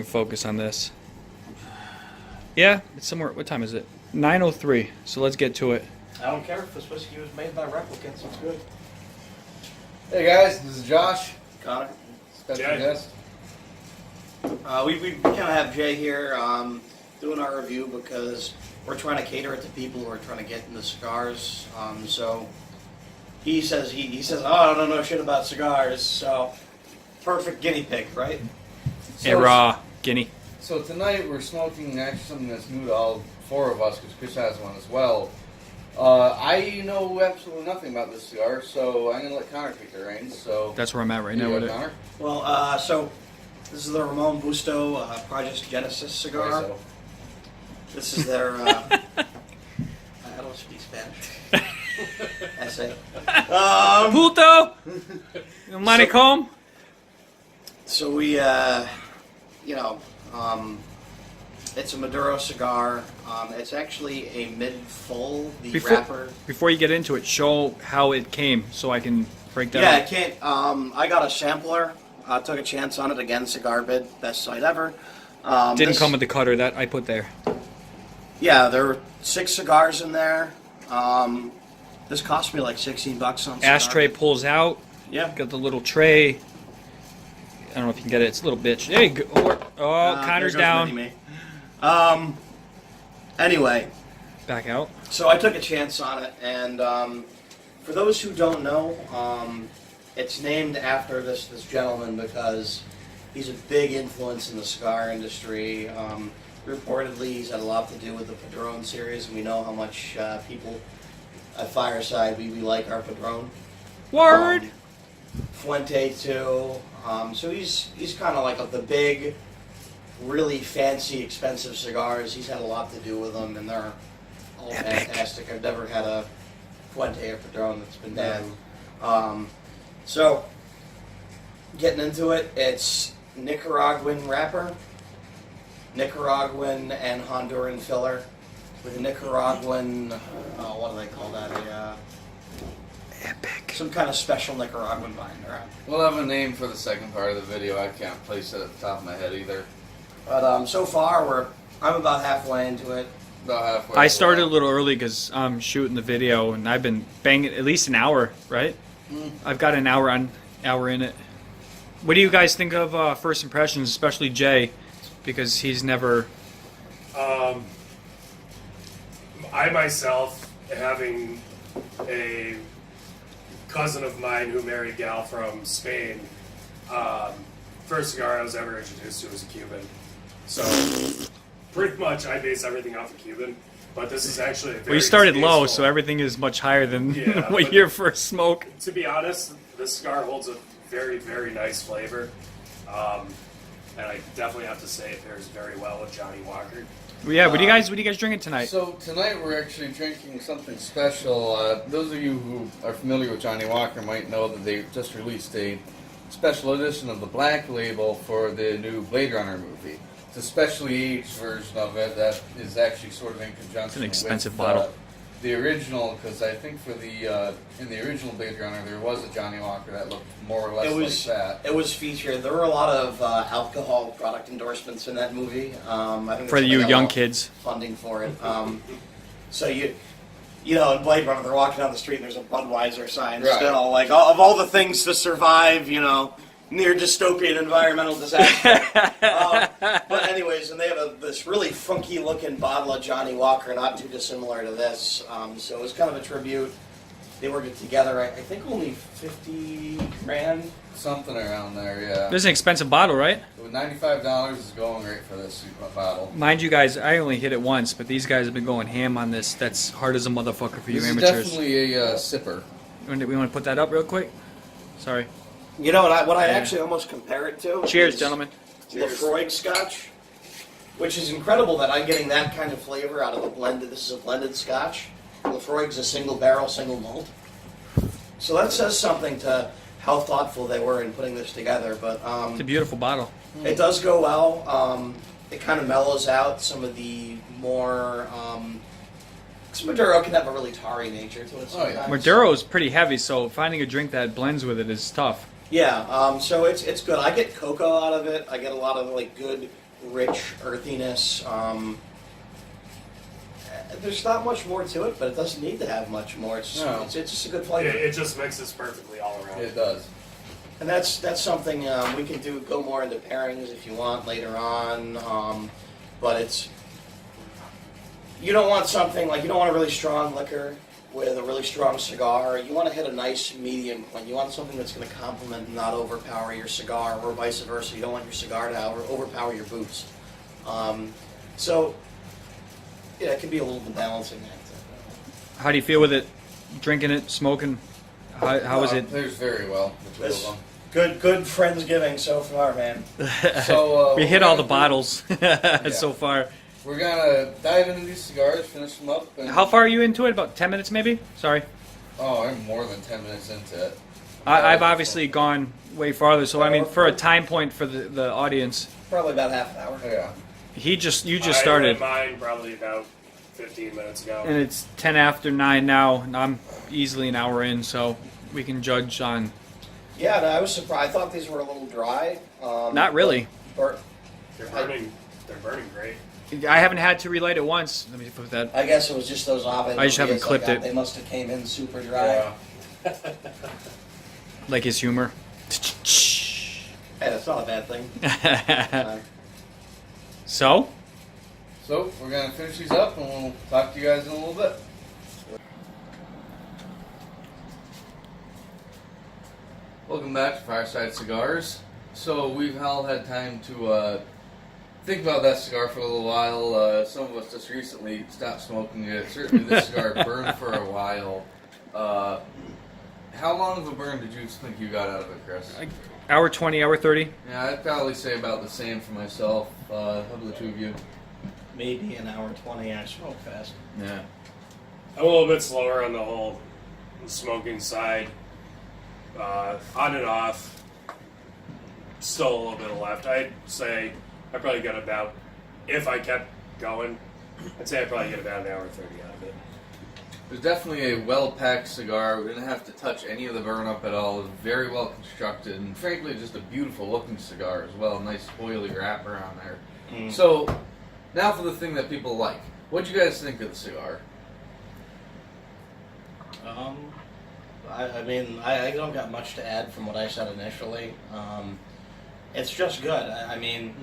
can focus on this. Yeah, it's somewhere. What time is it? 9:03. So let's get to it. I don't care if this whiskey was made by replicants. It's good. Hey guys, this is Josh. Connor. Special Jay. guest. We kind of have Jay here doing our review because we're trying to cater it to people who are trying to get into cigars. So he says oh, I don't know shit about cigars. So perfect guinea pig, right? A raw guinea. So tonight we're smoking actually something that's new to all four of us because Chris has one as well. I know absolutely nothing about this cigar, so I'm going to let Connor take the reins. So That's where I'm at right now with it. Connor? Well, so this is the Ramon Beuso Project Genesis cigar. So. This is their. I don't speak Spanish. Essay. Puto! Manicom? So we, it's a Maduro cigar. It's actually a mid-full. The wrapper. Before you get into it, show how it came so I can break that Yeah, up. I can't. I got a sampler. Took a chance on it again. Cigar Bid, best site ever. Didn't come with the cutter that I put there. Yeah, there were 6 cigars in there. This cost me like $16 on Cigar Ashtray Bid. pulls out. Yeah. Got the little tray. I don't know if you can get it. It's a little bitch. There you go. Oh, Connor's there goes down. Mini-Me. Anyway, Back out. so I took a chance on it, and for those who don't know, it's named after this gentleman because he's a big influence in the cigar industry. Reportedly, he's had a lot to do with the Padron series, and we know how much people at Fireside we like our Padron. Word! Fuente too. So he's kind of like the big, really fancy, expensive cigars. He's had a lot to do with them, and they're all fantastic. I've never had a Fuente or Padron that's been bad. So getting into it, it's Nicaraguan wrapper, Nicaraguan and Honduran filler, with a Nicaraguan. What do they call that? Epic. Some kind of special Nicaraguan binder. We'll have a name for the second part of the video. I can't place it at the top of my head either. But so far, I'm about halfway into it. About halfway. I started a little early because I'm shooting the video, and I've been banging at least an hour, right? I've got an hour in it. What do you guys think of first impressions, especially Jay, because he's never... I myself, having a cousin of mine who married a gal from Spain, first cigar I was ever introduced to was a Cuban. So pretty much I base everything off of Cuban. But this is actually a very Well, you started low, tasteful- so everything is much higher than Yeah, what but- your first smoke. To be honest, this cigar holds a very, very nice flavor. And I definitely have to say it pairs very well with Johnny Walker. Well, yeah, what do you guys drinking tonight? So tonight we're actually drinking something special. Those of you who are familiar with Johnny Walker might know that they just released a special edition of the Black Label for the new Blade Runner movie. It's a specially aged version of it that is actually sort of in conjunction It's an expensive with bottle. the original, because I think for the in the original Blade Runner there was a Johnny Walker that looked more or less like that. It was featured. There were a lot of alcohol product endorsements in that movie. I think For they you got young all kids. funding for it. So you know, in Blade Runner, they're walking down the street and there's a Budweiser sign Right. still, like of all the things to survive, you know, near dystopian environmental disaster. But anyways, and they have this really funky looking bottle of Johnny Walker, not too dissimilar to this. So it was kind of a tribute. They worked it together. I think only 50 grand. Something around there, yeah. This is an expensive bottle, right? With $95 is going great for this bottle. Mind you guys, I only hit it once, but these guys have been going ham on this. That's hard as a motherfucker for you This amateurs. is definitely a sipper. We want to put that up real quick? Sorry. You know what I actually almost compare it to? Cheers, is gentlemen. Lafroig Scotch, which is incredible that I'm getting that kind of flavor out of the blended. This is a blended Scotch. Lafroig's a single barrel, single malt. So that says something to how thoughtful they were in putting this together. But It's a beautiful bottle. it does go well. It kind of mellows out some of the more. Because Maduro can have a really tarry nature to it sometimes. Oh, yeah. Maduro is pretty heavy, so finding a drink that blends with it is tough. Yeah, so it's good. I get cocoa out of it. I get a lot of like good rich earthiness. There's not much more to it, but it doesn't need to have much more. It's just a good flavor. It just mixes perfectly all around. It does. And that's something we can go more into pairings if you want later on. But it's, you don't want something like, you don't want a really strong liquor with a really strong cigar. You want to hit a nice medium point. You want something that's going to complement and not overpower your cigar, or vice versa. You don't want your cigar to overpower your boots. So yeah, it can be a little bit balancing act. How do you feel with it? Drinking it, smoking? How is it? There's very well. The two of them. Good friendsgiving so far, man. So we hit all the bottles so far. We're gonna dive into these cigars, finish them up. And How far are you into it? About 10 minutes, maybe? Sorry. Oh, I'm more than 10 minutes into it. I've obviously gone way farther. So I mean, for a time point for the audience, Probably about half an hour. Yeah. you just I started, lit mine probably about 15 minutes ago. and it's 10 after 9 now, and I'm easily an hour in, so we can judge on. Yeah, no, I was surprised. I thought these were a little dry. Not really. But They're burning great. I haven't had to relight it once. Let me put that. I guess it was just those Ave I just haven't Marias clipped got. it. They must have came in super dry. Yeah. Like his humor. Hey, that's not a bad thing. So, So we're gonna finish these up, and we'll talk to you guys in a little bit. Welcome back to Fireside Cigars. So we've all had time to think about that cigar for a little while. Some of us just recently stopped smoking it. Certainly this cigar burned for a while. How long of a burn did you think you got out of it, Chris? hour 20, hour 30. Yeah, I'd probably say about the same for myself. How about the two of you? Maybe an hour 20. I smoke fast. Yeah. I'm a little bit slower on the whole smoking side. On and off. Still a little bit left. I'd say I probably got about, if I kept going, I'd say I'd probably get about an hour 30 out of it. It was definitely a well-packed cigar. We didn't have to touch any of the burn-up at all. It was very well constructed, and frankly, just a beautiful-looking cigar as well. Nice oily wrapper on there. So, now for the thing that people like. What'd you guys think of the cigar? I mean, I don't got much to add from what I said initially. It's just good. I mean,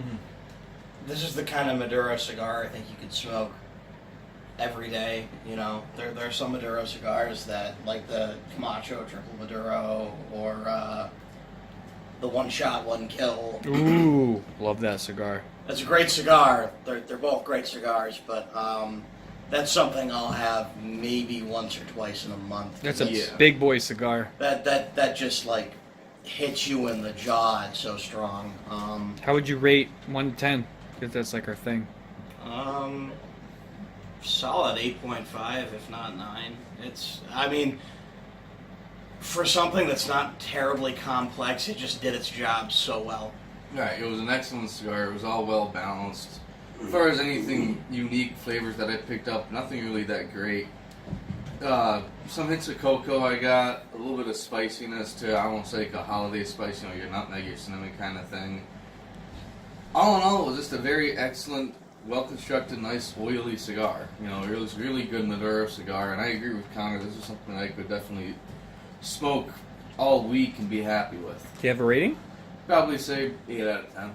this is the kind of Maduro cigar I think you could smoke every day. You know, there are some Maduro cigars that, like the Camacho Triple Maduro, or the One Shot, One Kill. Ooh, love that cigar. It's a great cigar. They're both great cigars, but that's something I'll have maybe once or twice in a month. That's a big boy cigar. That just like hits you in the jaw. It's so strong. How would you rate 1 to 10? Because that's like our thing. Solid 8.5, if not 9. I mean, for something that's not terribly complex, it just did its job so well. Right, it was an excellent cigar. It was all well balanced. As far as anything unique flavors that I picked up, nothing really that great. Some hits of cocoa I got, a little bit of spiciness to, I won't say like a holiday spice, you know, your nutmeg, your cinnamon kind of thing. All in all, it was just a very excellent, well-constructed, nice, oily cigar. You know, it was really good Maduro cigar, and I agree with Connor, this is something I could definitely smoke all week and be happy with. Do you have a rating? Probably say 8 out of 10.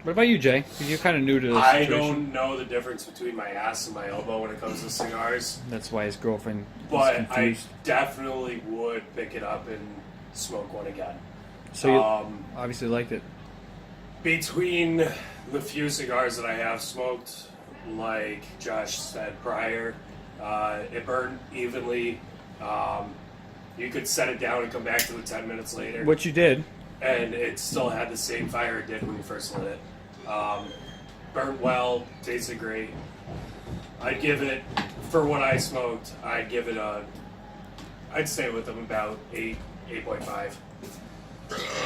What about you, Jay? 'Cause you're kind of new to this I situation. don't know the difference between my ass and my elbow when it comes to cigars, That's why his girlfriend but is I confused. definitely would pick it up and smoke one again. So you obviously liked it. Between the few cigars that I have smoked, like Josh said prior, it burned evenly. You could set it down and come back to it 10 minutes later, What you did. and it still had the same fire it did when you first lit it. Burnt well, tasted great. I'd give it, for what I smoked, I'd I'd stay with them about 8.5.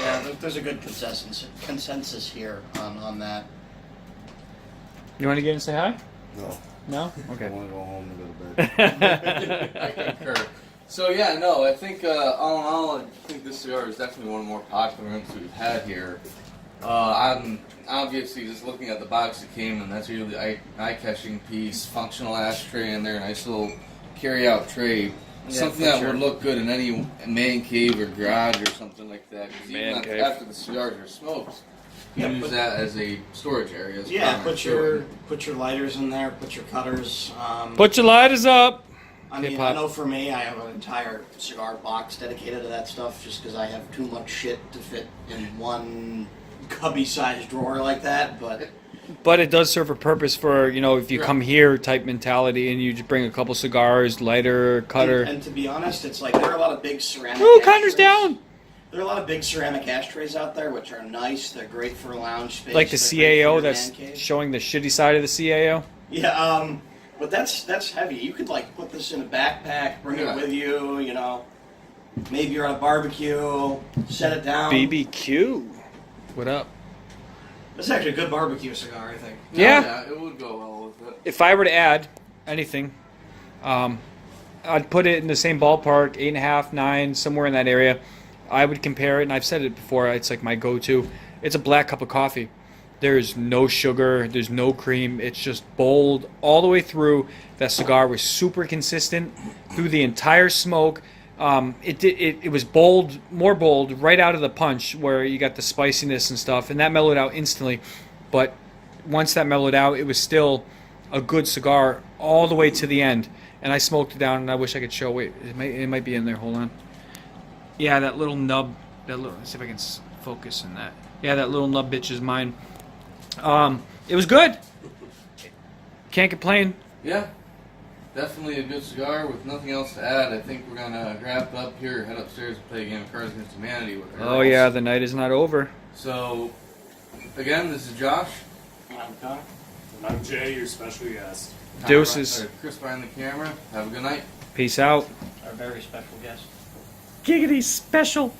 Yeah, there's a good consensus here on that. You want to get in and say hi? No. No? I Okay. want to go home and go to bed. I concur. So yeah, no, I think all in all, I think this cigar is definitely one of the more popular ones we've had here. I'm obviously just looking at the box it came in. That's really eye-catching piece, functional ashtray in there, nice little carry-out tray. Yeah, Something for that sure. would look good in any man cave or garage or something like that. 'Cause Man even cave. after the cigars are smoked, you Yeah, can use put- that as a storage area. as Yeah, primary put your lighters in there, put your cutters. Put your lighters up. I mean, Pop. I know for me, I have an entire cigar box dedicated to that stuff, just because I have too much shit to fit in one cubby-sized drawer like that. But it does serve a purpose for, you know, if you Right. come here type mentality and you just bring a couple cigars, lighter, cutter. And to be honest, it's like there are a lot of big ceramic. Ooh, Connor's ashtrays. down. There are a lot of big ceramic ashtrays out there, which are nice. They're great for lounge space. Like the They're great CAO for your that's man cave. showing the shitty side of the CAO. Yeah, but that's heavy. You could like put this in a backpack, bring Yeah. it with you. You know, maybe you're on a barbecue, set it down. BBQ. What up? That's actually a good barbecue cigar, I think. No, Yeah. it would go well with it. If I were to add anything, I'd put it in the same ballpark, 8.5, 9, somewhere in that area. I would compare it, and I've said it before, it's like my go-to. It's a black cup of coffee. There's no sugar, there's no cream. It's just bold all the way through. That cigar was super consistent through the entire smoke. It was bold, more bold, right out of the punch, where you got the spiciness and stuff, and that mellowed out instantly. But once that mellowed out, it was still a good cigar all the way to the end. And I smoked it down, and I wish I could show. Wait, it might be in there. Hold on. Yeah, that little nub. Let's see if I can focus on that. Yeah, that little nub bitch is mine. It was good. Can't complain. Yeah, definitely a good cigar with nothing else to add. I think we're gonna wrap it up here, head upstairs and play a game of Cards Against Humanity with her. Oh yeah, the night is not over. So, again, this is Josh. I'm Connor. And I'm Jay, your special guest. Deuces. Chris behind the camera. Have a good night. Peace out. Our very special guest. Giggity special.